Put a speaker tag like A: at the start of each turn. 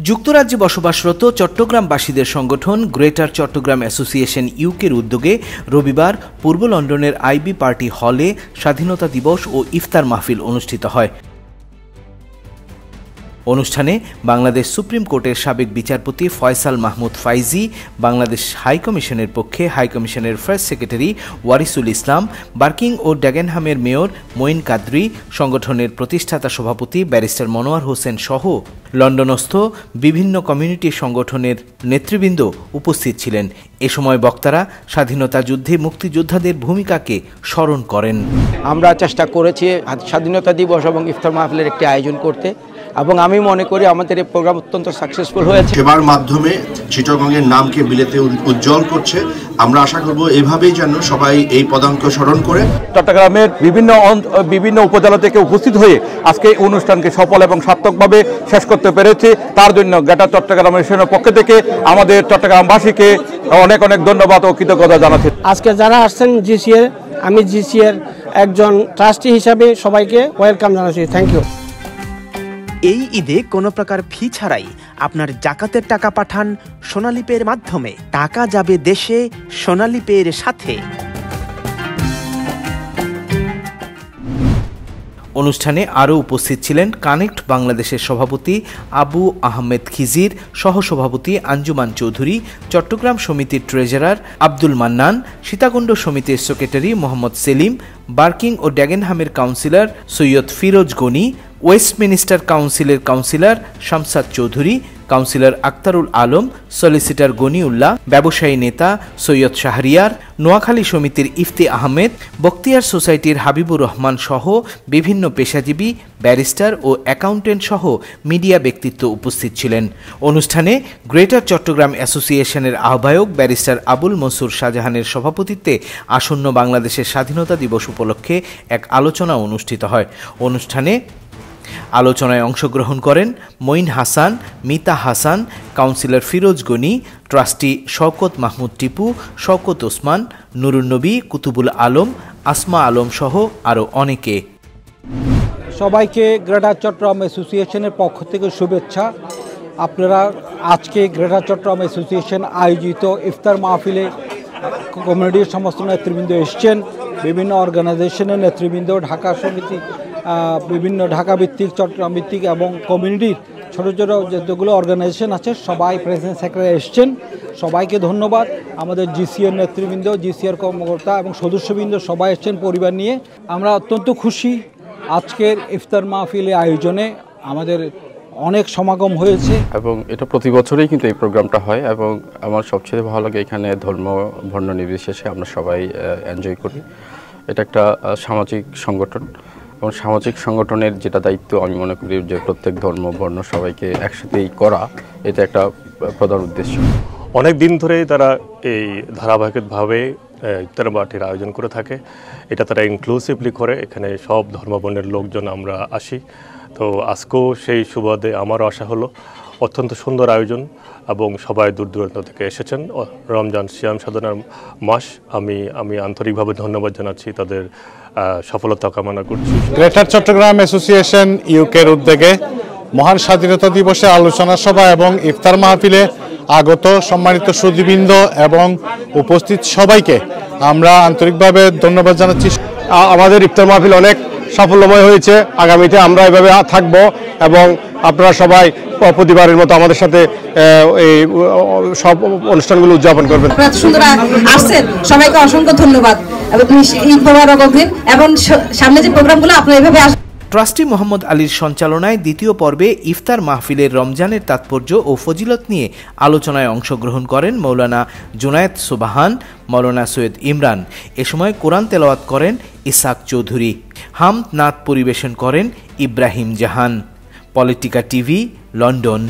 A: যুক্তরাজ্যে বসবাসরত চট্টগ্রামবাসীদের সংগঠন গ্রেটার চট্টগ্রাম অ্যাসোসিয়েশন ইউকের উদ্যোগে রবিবার পূর্ব লন্ডনের আইবি পার্টি হলে স্বাধীনতা দিবস ও ইফতার মাহফিল অনুষ্ঠিত হয়। অনুষ্ঠানে বাংলাদেশ সুপ্রিম কোর্টের সাবেক বিচারপতি ফয়সাল মাহমুদ ফাইজি, বাংলাদেশ হাইকমিশনের পক্ষে হাইকমিশনের ফার্স্ট সেক্রেটারি ওয়ারিসুল ইসলাম, বার্কিং ও ড্যাগেনহামের মেয়র মঈন কাদরি, সংগঠনের প্রতিষ্ঠাতা সভাপতি ব্যারিস্টার মনোয়ার হোসেন সহ লন্ডনস্থ বিভিন্ন কমিউনিটি সংগঠনের নেতৃবৃন্দ উপস্থিত ছিলেন। এ সময় বক্তারা স্বাধীনতা যুদ্ধে মুক্তিযোদ্ধাদের ভূমিকাকে স্মরণ করেন।
B: আমরা চেষ্টা করেছি স্বাধীনতা দিবস এবং ইফতার মাহফিলের একটি আয়োজন করতে, এবং আমি মনে করি আমাদের এই প্রোগ্রাম অত্যন্ত সাকসেসফুল হয়েছে।
C: সেবার মাধ্যমে চিটাগংয়ের নামকে বিলেতে উজ্জ্বল করছে। আমরা আশা করব এভাবেই যেন সবাই এই পদাঙ্ক স্মরণ করে
D: চট্টগ্রামের বিভিন্ন উপজেলা থেকে উপস্থিত হয়ে আজকে এই অনুষ্ঠানকে সফল এবং সার্থকভাবে শেষ করতে পেরেছি। তার জন্য গ্রেটার চট্টগ্রাম অ্যাসোসিয়েশনের পক্ষ থেকে আমাদের চট্টগ্রামবাসীকে অনেক অনেক ধন্যবাদ ও কৃতজ্ঞতা জানাচ্ছি।
E: আজকে যারা আসছেন জিসিএর, আমি জিসিএর একজন ট্রাস্টি হিসাবে সবাইকে ওয়েলকাম জানাচ্ছি। Thank you.
F: এই ঈদে কোনো প্রকার ফি ছাড়াই আপনার জাকাতের টাকা পাঠান সোনালী পের মাধ্যমে। টাকা যাবে দেশে সোনালী পের সাথে।
A: অনুষ্ঠানে আরও উপস্থিত ছিলেন কানেক্ট বাংলাদেশের সভাপতি আবু আহমেদ খিজির, সহসভাপতি আঞ্জুমান চৌধুরী, চট্টগ্রাম সমিতির ট্রেজারার আব্দুল মান্নান, সীতাকুণ্ড সমিতির সেক্রেটারি মোহাম্মদ সেলিম, বার্কিং ও ড্যাগেনহামের কাউন্সিলর সৈয়দ ফিরোজ গনি, ওয়েস্টমিনিস্টার কাউন্সিলের councillor Shamsad Chowdhury, councillor Aktarul Alam, solicitor Ganiullah, ব্যবসায়ী নেতা সৈয়দ শাহরিয়ার, নোয়াখালী সমিতির ইফতি আহমেদ, বখতিয়ার সোসাইটির হাবিবুর রহমান সহ বিভিন্ন পেশাজীবী, ব্যারিস্টার ও অ্যাকাউন্টেন্ট সহ মিডিয়া ব্যক্তিত্ব উপস্থিত ছিলেন। অনুষ্ঠানে গ্রেটার চট্টগ্রাম অ্যাসোসিয়েশনের আহ্বায়ক ব্যারিস্টার আবুল মনসুর শাহজাহানের সভাপতিত্বে আসন্ন বাংলাদেশের স্বাধীনতা দিবস উপলক্ষে এক আলোচনা অনুষ্ঠিত হয়। অনুষ্ঠানে আলোচনায় অংশগ্রহণ করেন মঈন হাসান, মিতা হাসান, কাউন্সিলর ফিরোজ গনি, ট্রাস্টি শওকত মাহমুদ টিপু, শওকত ওসমান, নুরুন্নবী, কুতুবুল আলম, আসমা আলম সহ আরও অনেকে।
E: সবাইকে গ্রেটার চট্টগ্রাম অ্যাসোসিয়েশনের পক্ষ থেকে শুভেচ্ছা। আপনারা আজকে গ্রেটার চট্টগ্রাম অ্যাসোসিয়েশন আয়োজিত ইফতার মাহফিলে কমিউনিটির সমস্ত নেতৃবৃন্দ এসছেন, বিভিন্ন অর্গানাইজেশনের নেতৃবৃন্দ, ঢাকা সমিতি, বিভিন্ন ঢাকা ভিত্তিক, চট্টগ্রাম ভিত্তিক এবং কমিউনিটির ছোটো ছোটো যতগুলো অর্গানাইজেশন আছে সবাই প্রেসিডেন্ট সেক্রেটারি এসছেন। সবাইকে ধন্যবাদ। আমাদের জিসিএর নেতৃবৃন্দ, জিসিএর কর্মকর্তা এবং সদস্যবৃন্দ সবাই এসছেন পরিবার নিয়ে। আমরা অত্যন্ত খুশি আজকের ইফতার মাহফিলের আয়োজনে আমাদের অনেক সমাগম হয়েছে
G: এবং এটা প্রতি বছরই কিন্তু এই প্রোগ্রামটা হয় এবং আমার সবচেয়ে ভালো লাগে এখানে ধর্ম বর্ণ নির্বিশেষে আমরা সবাই এনজয় করি। এটা একটা সামাজিক সংগঠন এবং সামাজিক সংগঠনের যেটা দায়িত্ব আমি মনে করি যে প্রত্যেক ধর্ম বর্ণ সবাইকে একসাথেই করা, এটা একটা প্রধান উদ্দেশ্য।
H: অনেক দিন ধরেই তারা এই ধারাবাহিকভাবে ইফতার পার্টির আয়োজন করে থাকে। এটা তারা ইনক্লুসিভলি করে, এখানে সব ধর্ম বর্ণের লোকজন আমরা আসি। তো আজকেও সেই সুবাদে আমারও আশা হলো। অত্যন্ত সুন্দর আয়োজন এবং সবাই দূর দূরান্ত থেকে এসেছেন। রমজান সিয়াম সাধনার মাস, আমি আন্তরিকভাবে ধন্যবাদ জানাচ্ছি, তাদের সফলতা কামনা করছি।
D: গ্রেটার চট্টগ্রাম অ্যাসোসিয়েশন ইউকের উদ্যোগে মহান স্বাধীনতা দিবসে আলোচনা সভা এবং ইফতার মাহফিলে আগত সম্মানিত সুধীবৃন্দ এবং উপস্থিত সবাইকে আমরা আন্তরিকভাবে ধন্যবাদ জানাচ্ছি।
I: আমাদের ইফতার মাহফিল অনেক সাফল্যময় হয়েছে। আগামীতে আমরা এভাবে থাকবো এবং আপনারা সবাই প্রতিবারের মতো আমাদের সাথে এই সব অনুষ্ঠানগুলো উদযাপন করবেন।
J: সুন্দর আসছেন, সবাইকে অসংখ্য ধন্যবাদ এবং সামনে যে প্রোগ্রামগুলো আপনারা এভাবে
A: ট্রাস্টি মোহাম্মদ আলীর সঞ্চালনায় দ্বিতীয় পর্বে ইফতার মাহফিলের রমজানের তাৎপর্য ও ফজিলত নিয়ে আলোচনায় অংশগ্রহণ করেন মৌলানা জুনায়েদ সুবাহান, মৌলানা সৈয়দ ইমরান। এ সময় কোরআন তেলাওয়াত করেন ইসাক চৌধুরী। হামদ নাত পরিবেশন করেন Ibrahim Jahan. Politika TV, London.